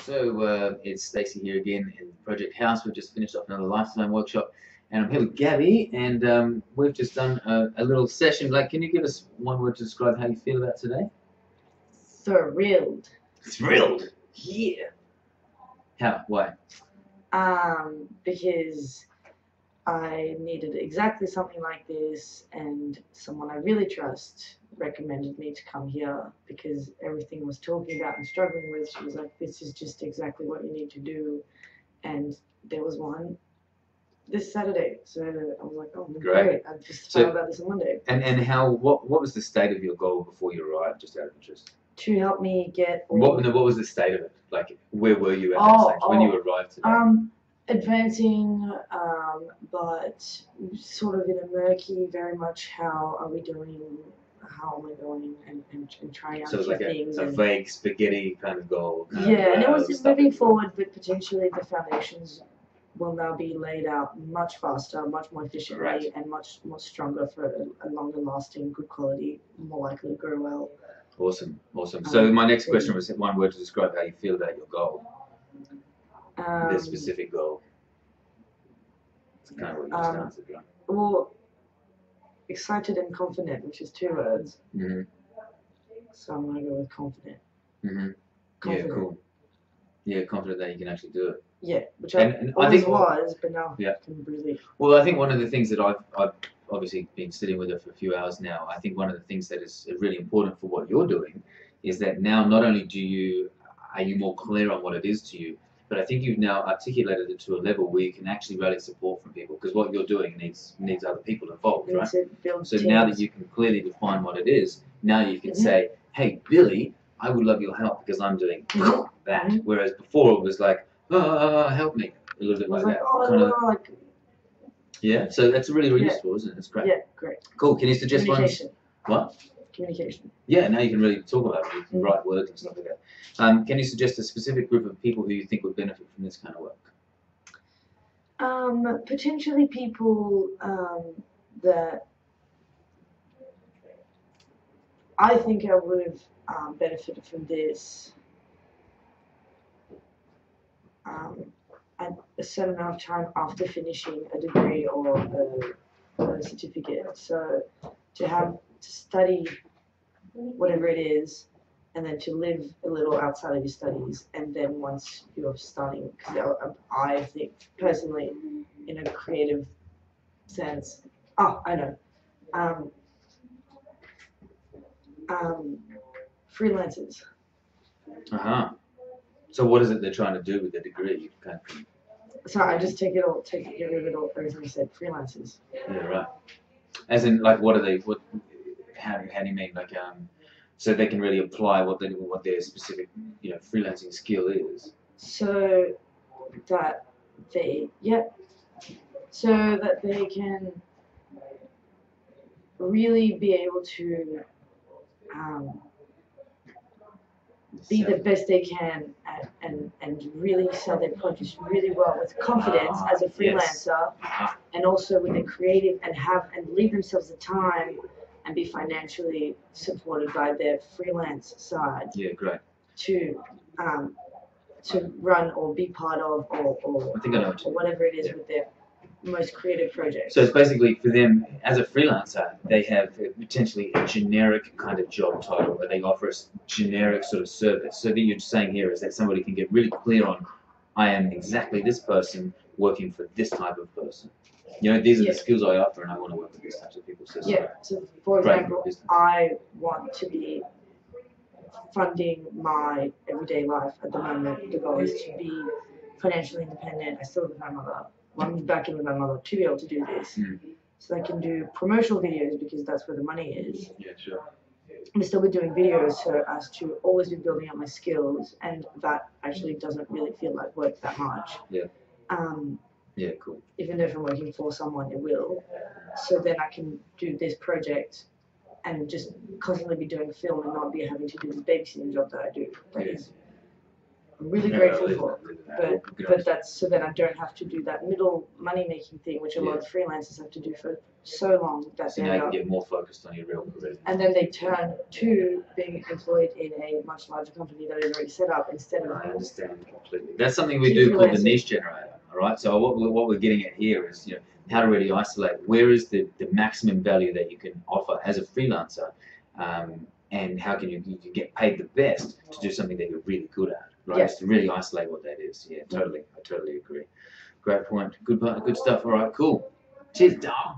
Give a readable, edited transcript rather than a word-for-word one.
So it's Stacey here again in Project House. We've just finished off another lifetime workshop, and I'm here with Gabby, and we've just done a little session. Like, can you give us one word to describe how you feel about today? Thrilled. Thrilled. Yeah. How? Why? Because I needed exactly something like this, and someone I really trust recommended me to come here because everything I was talking about and struggling with, she was like, this is just exactly what you need to do. And there was one this Saturday, so I was like, oh, great. I just found about this on Monday. And how? What was the state of your goal before you arrived? Just out of interest. To help me get. What was the state of it? Like, where were you at that stage when you arrived today? Advancing, but sort of in a murky, very much how are we doing, how am I going, and trying out so things. So it was like a vague spaghetti kind of goal. Yeah, and it was just moving forward, but potentially the foundations will now be laid out much faster, much more efficiently, and much more stronger for a longer lasting, good quality, more likely to grow well. Awesome, awesome. So my next question was one word to describe how you feel about your goal. The specific goal. It's kind of what you just answered, right? Well, excited and confident, which is 2 words. Mm-hmm. So I'm going to go with confident. Mm-hmm. Confident. Yeah, cool. Yeah, confident that you can actually do it. Yeah, which I always was, but now I can really... Well, I think one of the things that I've obviously been sitting with her for a few hours now, I think one of the things that is really important for what you're doing is that now not only are you more clear on what it is to you, but I think you've now articulated it to a level where you can actually rally support from people, because what you're doing needs other people involved, right? So now that you can clearly define what it is, now you can say, hey, Billy, I would love your help because I'm doing that. Whereas before it was like, help me. A little bit like that. Yeah, so that's really, really useful, isn't it? That's great. Yeah, great. Cool. Can you suggest one? What? Communication. Yeah, now you can really talk about it. You can write words and stuff like that. Can you suggest a specific group of people who you think would benefit from this kind of work? Potentially people that I think I would have benefited from this at a certain amount of time after finishing a degree or a certificate. So to study whatever it is, and then to live a little outside of your studies, and then once you're starting, because I think personally, in a creative sense, I know, freelancers. So what is it they're trying to do with the degree? Sorry, I just get rid of it all, everything I said. Freelancers. Yeah, right. As in, like, what are they? How do you mean, like, so they can really apply what their specific, freelancing skill is. So that they can really be able to be the best they can and really sell their produce really well with confidence as a freelancer, and also with a creative and leave themselves the time and be financially supported by their freelance side. Yeah, great. To run or be part of or I think I know what whatever it is with their most creative projects. So it's basically for them as a freelancer, they have potentially a generic kind of job title, where they offer a generic sort of service. So that you're saying here is that somebody can get really clear on, I am exactly this person working for this type of person. These are the skills I offer, and I want to work with these types of people. So for example, I want to be funding my everyday life at the moment. The goal is to be financially independent. I still live with my mother. I'm back in with my mother to be able to do this. So I can do promotional videos because that's where the money is. Yeah, sure. I'm still be doing videos so as to always be building up my skills, and that actually doesn't really feel like work that much. Yeah. Yeah, cool. Even though if I'm working for someone, it will. So then I can do this project and just constantly be doing film and not be having to do this babysitting job that I do. I'm really Yeah, grateful look for. at that. But that's so that I don't have to do that middle money making thing, which a lot of freelancers have to do for so long that So they now you end can up, get more focused on your real career. and then they turn to being employed in a much larger company that is already set up instead of. I understand completely. That's something we do called the niche generator. All right. So what we're getting at here is, you know, how to really isolate where is the maximum value that you can offer as a freelancer, and how can you get paid the best to do something that you're really good at. Right. Yeah. Just to really isolate what that is. Yeah. Totally. I totally agree. Great point. Good stuff. All right. Cool. Cheers, Dom.